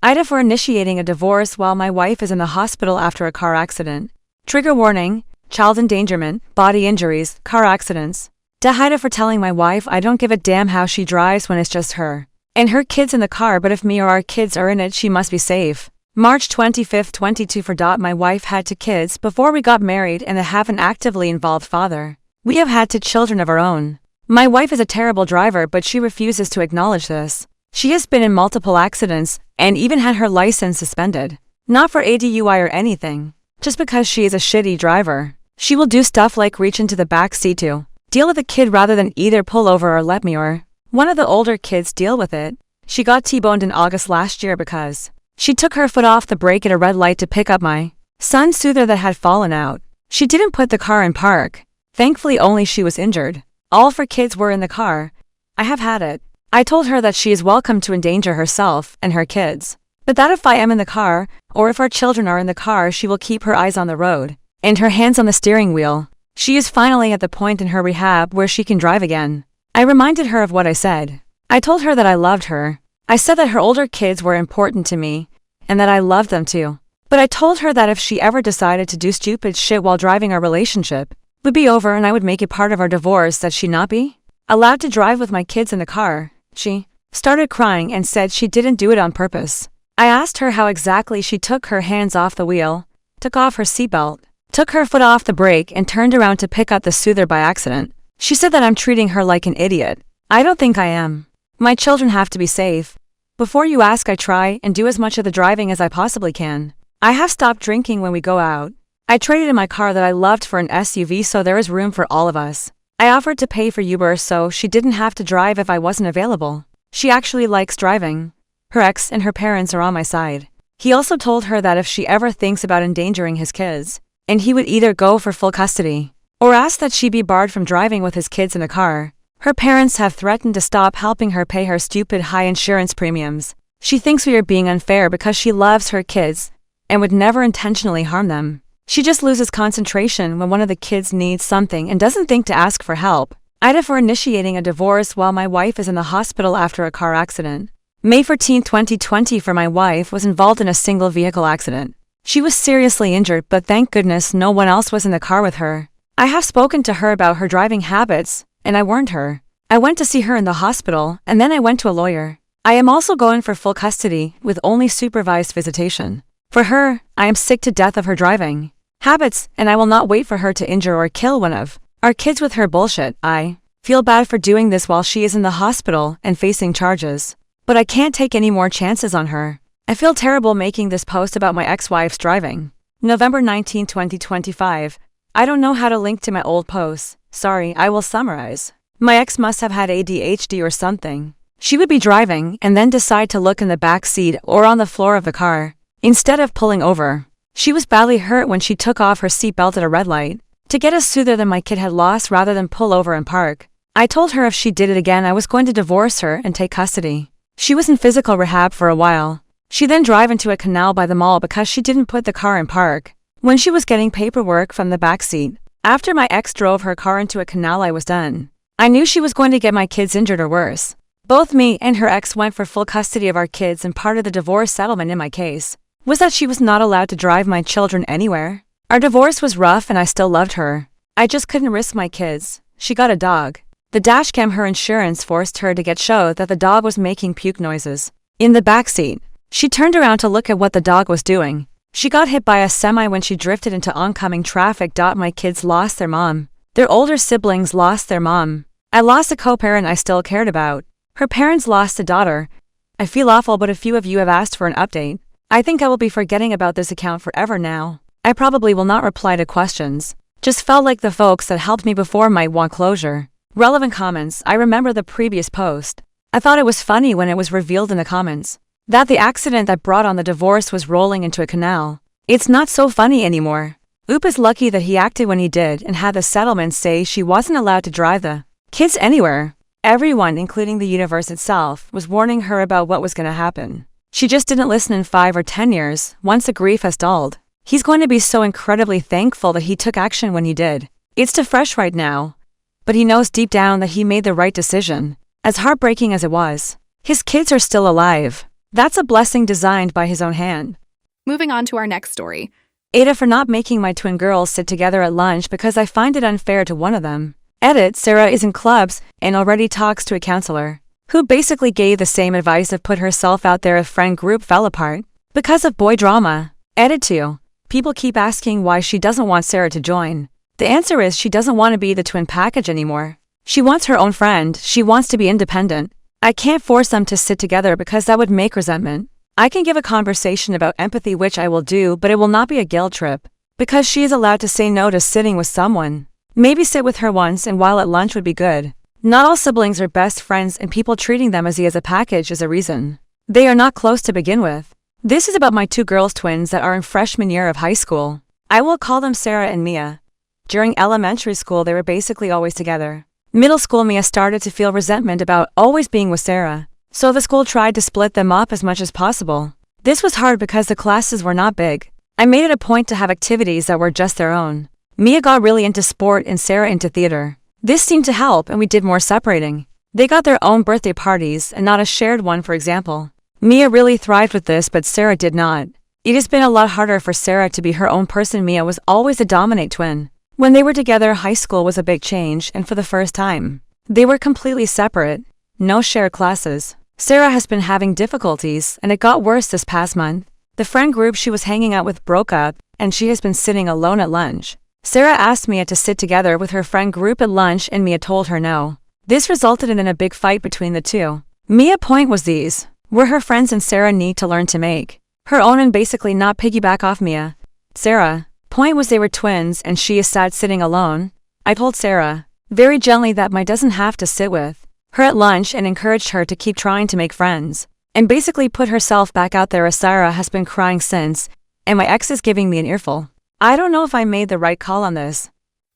AITAH for initiating a divorce while my wife is in the hospital after a car accident. Trigger warning, child endangerment, body injuries, car accidents. AITAH for telling my wife I don't give a damn how she drives when it's just her and her kids in the car, but if me or our kids are in it, she must be safe. March 25, 22 for. My wife had 2 kids before we got married and have an actively involved father. We have had 2 children of our own. My wife is a terrible driver, but she refuses to acknowledge this. She has been in multiple accidents and even had her license suspended. Not for a DUI or anything, just because she is a shitty driver. She will do stuff like reach into the back seat to deal with the kid rather than either pull over or let me or one of the older kids deal with it. She got T-boned in August last year because she took her foot off the brake at a red light to pick up my son's soother that had fallen out. She didn't put the car in park. Thankfully only she was injured. All 4 kids were in the car. I have had it. I told her that she is welcome to endanger herself and her kids, but that if I am in the car, or if our children are in the car, she will keep her eyes on the road and her hands on the steering wheel. She is finally at the point in her rehab where she can drive again. I reminded her of what I said. I told her that I loved her. I said that her older kids were important to me, and that I loved them too. But I told her that if she ever decided to do stupid shit while driving, our relationship would be over and I would make it part of our divorce that she not be allowed to drive with my kids in the car. She started crying and said she didn't do it on purpose. I asked her how exactly she took her hands off the wheel, took off her seatbelt, took her foot off the brake and turned around to pick up the soother by accident. She said that I'm treating her like an idiot. I don't think I am. My children have to be safe. Before you ask, I try and do as much of the driving as I possibly can. I have stopped drinking when we go out. I traded in my car that I loved for an SUV so there is room for all of us. I offered to pay for Uber so she didn't have to drive if I wasn't available. She actually likes driving. Her ex and her parents are on my side. He also told her that if she ever thinks about endangering his kids, and he would either go for full custody or ask that she be barred from driving with his kids in the car. Her parents have threatened to stop helping her pay her stupid high insurance premiums. She thinks we are being unfair because she loves her kids and would never intentionally harm them. She just loses concentration when one of the kids needs something and doesn't think to ask for help. AITAH for initiating a divorce while my wife is in the hospital after a car accident. May 14, 2020 for. My wife was involved in a single vehicle accident. She was seriously injured, but thank goodness no one else was in the car with her. I have spoken to her about her driving habits, and I warned her. I went to see her in the hospital, and then I went to a lawyer. I am also going for full custody with only supervised visitation. For her, I am sick to death of her driving habits, and I will not wait for her to injure or kill one of our kids with her bullshit. I feel bad for doing this while she is in the hospital and facing charges, but I can't take any more chances on her. I feel terrible making this post about my ex-wife's driving. November 19, 2025. I don't know how to link to my old posts. Sorry, I will summarize. My ex must have had ADHD or something. She would be driving and then decide to look in the back seat or on the floor of the car instead of pulling over. She was badly hurt when she took off her seatbelt at a red light to get a soother that my kid had lost rather than pull over and park. I told her if she did it again I was going to divorce her and take custody. She was in physical rehab for a while. She then drove into a canal by the mall because she didn't put the car in park when she was getting paperwork from the back seat. After my ex drove her car into a canal, I was done. I knew she was going to get my kids injured or worse. Both me and her ex went for full custody of our kids, and part of the divorce settlement in my case was that she was not allowed to drive my children anywhere. Our divorce was rough and I still loved her. I just couldn't risk my kids. She got a dog. The dashcam her insurance forced her to get showed that the dog was making puke noises in the backseat. She turned around to look at what the dog was doing. She got hit by a semi when she drifted into oncoming traffic. My kids lost their mom. Their older siblings lost their mom. I lost a co-parent I still cared about. Her parents lost a daughter. I feel awful, but a few of you have asked for an update. I think I will be forgetting about this account forever now. I probably will not reply to questions. Just felt like the folks that helped me before might want closure. Relevant comments. I remember the previous post. I thought it was funny when it was revealed in the comments that the accident that brought on the divorce was rolling into a canal. It's not so funny anymore. Oop is lucky that he acted when he did and had the settlement say she wasn't allowed to drive the kids anywhere. Everyone, including the universe itself, was warning her about what was going to happen. She just didn't listen. In 5 or 10 years, once the grief has dulled, he's going to be so incredibly thankful that he took action when he did. It's too fresh right now, but he knows deep down that he made the right decision. As heartbreaking as it was, his kids are still alive. That's a blessing designed by his own hand. Moving on to our next story. AITAH for not making my twin girls sit together at lunch because I find it unfair to one of them. Edit, Sarah is in clubs and already talks to a counselor, who basically gave the same advice of put herself out there if friend group fell apart because of boy drama. Edit 2. People keep asking why she doesn't want Sarah to join. The answer is she doesn't want to be the twin package anymore. She wants her own friend, she wants to be independent. I can't force them to sit together because that would make resentment. I can give a conversation about empathy, which I will do, but it will not be a guilt trip, because she is allowed to say no to sitting with someone. Maybe sit with her once and while at lunch would be good. Not all siblings are best friends, and people treating them as a package is a reason. They are not close to begin with. This is about my two girls twins that are in freshman year of high school. I will call them Sarah and Mia. During elementary school they were basically always together. Middle school Mia started to feel resentment about always being with Sarah, so the school tried to split them up as much as possible. This was hard because the classes were not big. I made it a point to have activities that were just their own. Mia got really into sport and Sarah into theater. This seemed to help and we did more separating. They got their own birthday parties and not a shared one, for example. Mia really thrived with this, but Sarah did not. It has been a lot harder for Sarah to be her own person. Mia was always the dominant twin. When they were together, high school was a big change, and for the first time, they were completely separate. No shared classes. Sarah has been having difficulties, and it got worse this past month. The friend group she was hanging out with broke up, and she has been sitting alone at lunch. Sarah asked Mia to sit together with her friend group at lunch, and Mia told her no. This resulted in a big fight between the two. Mia's point was these were her friends and Sarah need to learn to make her own and basically not piggyback off Mia. Sarah point was they were twins and she is sad sitting alone. I told Sarah very gently that Mia doesn't have to sit with her at lunch and encouraged her to keep trying to make friends and basically put herself back out there, as Sarah has been crying since, and my ex is giving me an earful. I don't know if I made the right call on this.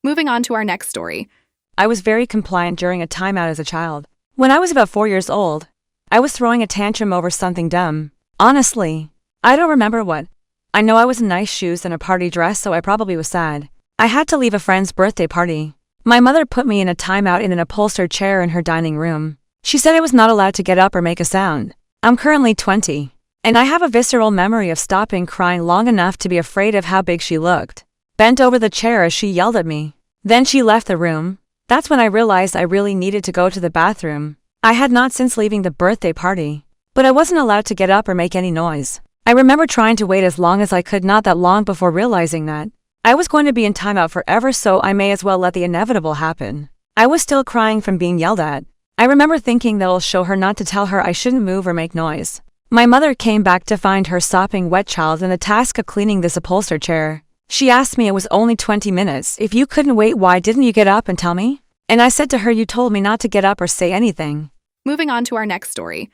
Moving on to our next story. I was very compliant during a timeout as a child. When I was about 4 years old, I was throwing a tantrum over something dumb. Honestly, I don't remember what. I know I was in nice shoes and a party dress, so I probably was sad. I had to leave a friend's birthday party. My mother put me in a timeout in an upholstered chair in her dining room. She said I was not allowed to get up or make a sound. I'm currently 20, and I have a visceral memory of stopping crying long enough to be afraid of how big she looked. Bent over the chair as she yelled at me. Then she left the room. That's when I realized I really needed to go to the bathroom. I had not since leaving the birthday party, but I wasn't allowed to get up or make any noise. I remember trying to wait as long as I could, not that long before realizing that I was going to be in timeout forever, so I may as well let the inevitable happen. I was still crying from being yelled at. I remember thinking that I'll show her, not to tell her I shouldn't move or make noise. My mother came back to find her sopping wet child in the task of cleaning this upholstered chair. She asked me, it was only 20 minutes. If you couldn't wait, why didn't you get up and tell me? And I said to her, you told me not to get up or say anything. Moving on to our next story.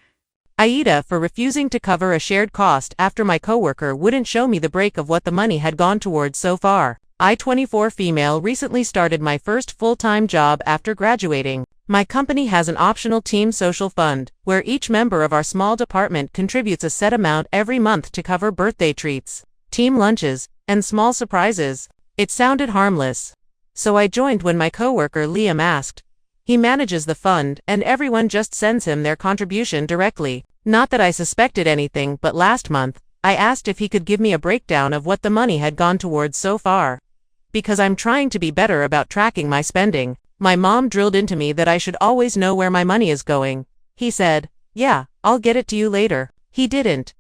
AITAH for refusing to cover a shared cost after my coworker wouldn't show me the break of what the money had gone towards so far. I, 24 female, recently started my first full-time job after graduating. My company has an optional team social fund, where each member of our small department contributes a set amount every month to cover birthday treats, team lunches, and small surprises. It sounded harmless, so I joined when my coworker Liam asked. He manages the fund, and everyone just sends him their contribution directly. Not that I suspected anything, but last month, I asked if he could give me a breakdown of what the money had gone towards so far. Because I'm trying to be better about tracking my spending, my mom drilled into me that I should always know where my money is going. He said, "Yeah, I'll get it to you later." He didn't.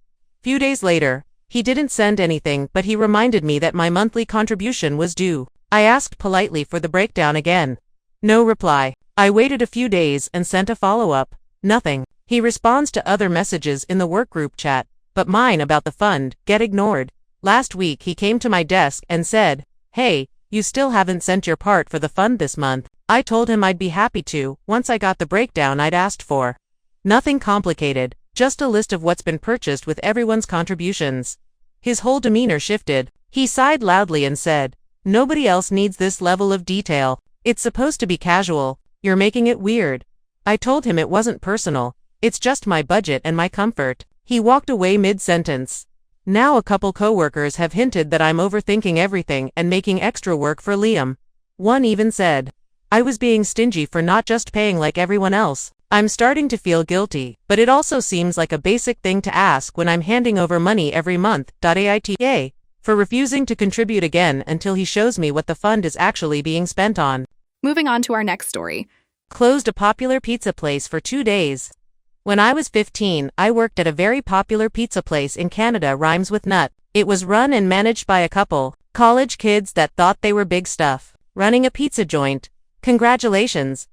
Few days later, he didn't send anything, but he reminded me that my monthly contribution was due. I asked politely for the breakdown again. No reply. I waited a few days and sent a follow-up. Nothing. He responds to other messages in the workgroup chat, but mine about the fund get ignored. Last week he came to my desk and said, "Hey, you still haven't sent your part for the fund this month." I told him I'd be happy to, once I got the breakdown I'd asked for. Nothing complicated, just a list of what's been purchased with everyone's contributions. His whole demeanor shifted. He sighed loudly and said, "Nobody else needs this level of detail. It's supposed to be casual. You're making it weird." I told him it wasn't personal. It's just my budget and my comfort. He walked away mid-sentence. Now a couple coworkers have hinted that I'm overthinking everything and making extra work for Liam. One even said I was being stingy for not just paying like everyone else. I'm starting to feel guilty, but it also seems like a basic thing to ask when I'm handing over money every month. AITAH for refusing to contribute again until he shows me what the fund is actually being spent on. Moving on to our next story. Closed a popular pizza place for 2 days. When I was 15, I worked at a very popular pizza place in Canada, rhymes with nut. It was run and managed by a couple, college kids that thought they were big stuff. Running a pizza joint. Congratulations.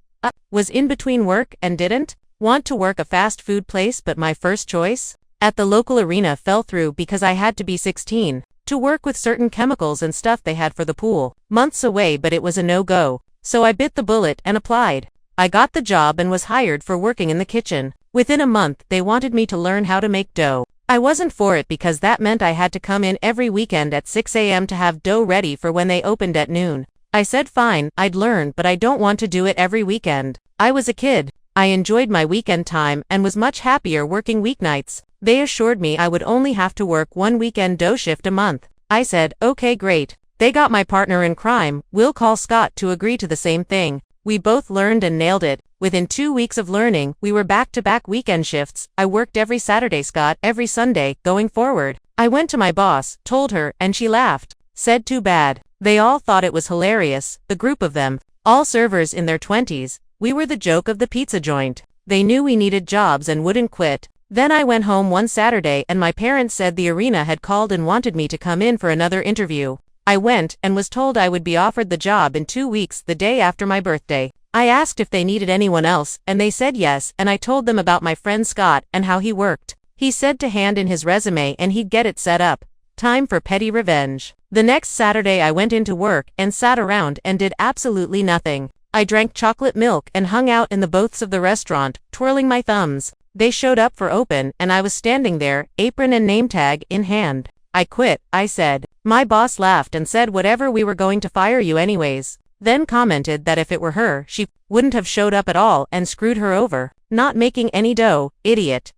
Was in between work and didn't want to work a fast food place, but my first choice at the local arena fell through because I had to be 16 to work with certain chemicals and stuff they had for the pool. Months away, but it was a no-go. So I bit the bullet and applied. I got the job and was hired for working in the kitchen. Within a month, they wanted me to learn how to make dough. I wasn't for it because that meant I had to come in every weekend at 6 a.m. to have dough ready for when they opened at noon. I said fine, I'd learn, but I don't want to do it every weekend. I was a kid. I enjoyed my weekend time and was much happier working weeknights. They assured me I would only have to work 1 weekend dough shift a month. I said, okay, great. They got my partner in crime, we'll call Scott, to agree to the same thing. We both learned and nailed it. Within 2 weeks of learning, we were back-to-back weekend shifts. I worked every Saturday, Scott every Sunday, going forward. I went to my boss, told her, and she laughed. Said too bad. They all thought it was hilarious, the group of them, all servers in their 20s. We were the joke of the pizza joint. They knew we needed jobs and wouldn't quit. Then I went home one Saturday and my parents said the arena had called and wanted me to come in for another interview. I went and was told I would be offered the job in 2 weeks, the day after my birthday. I asked if they needed anyone else, and they said yes, and I told them about my friend Scott and how he worked. He said to hand in his resume and he'd get it set up. Time for petty revenge. The next Saturday I went into work and sat around and did absolutely nothing. I drank chocolate milk and hung out in the booths of the restaurant, twirling my thumbs. They showed up for open and I was standing there, apron and name tag in hand. I quit, I said. My boss laughed and said whatever, we were going to fire you anyways. Then commented that if it were her, she wouldn't have showed up at all and screwed her over. Not making any dough, idiot.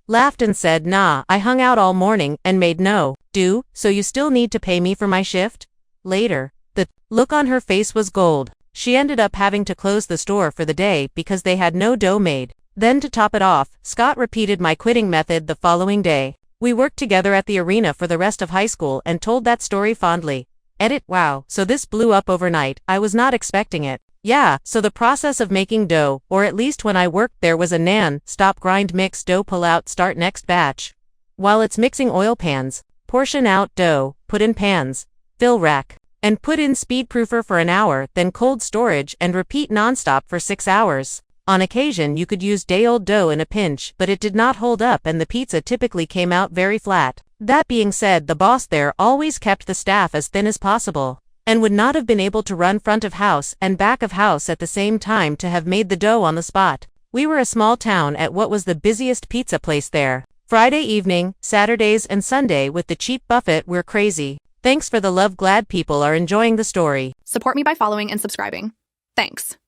Laughed and said nah, I hung out all morning and made no do, so you still need to pay me for my shift? Later, the look on her face was gold. She ended up having to close the store for the day because they had no dough made. Then to top it off, Scott repeated my quitting method the following day. We worked together at the arena for the rest of high school and told that story fondly. Edit, wow, so this blew up overnight. I was not expecting it. Yeah, so the process of making dough, or at least when I worked there, was a nan, stop, grind, mix, dough, pull out, start next batch. While it's mixing oil pans, portion out dough, put in pans, fill rack, and put in speed proofer for an hour, then cold storage and repeat nonstop for 6 hours. On occasion you could use day-old dough in a pinch, but it did not hold up and the pizza typically came out very flat. That being said, the boss there always kept the staff as thin as possible, and would not have been able to run front of house and back of house at the same time to have made the dough on the spot. We were a small town at what was the busiest pizza place there. Friday evening, Saturdays and Sunday with the cheap buffet were crazy. Thanks for the love, glad people are enjoying the story. Support me by following and subscribing. Thanks.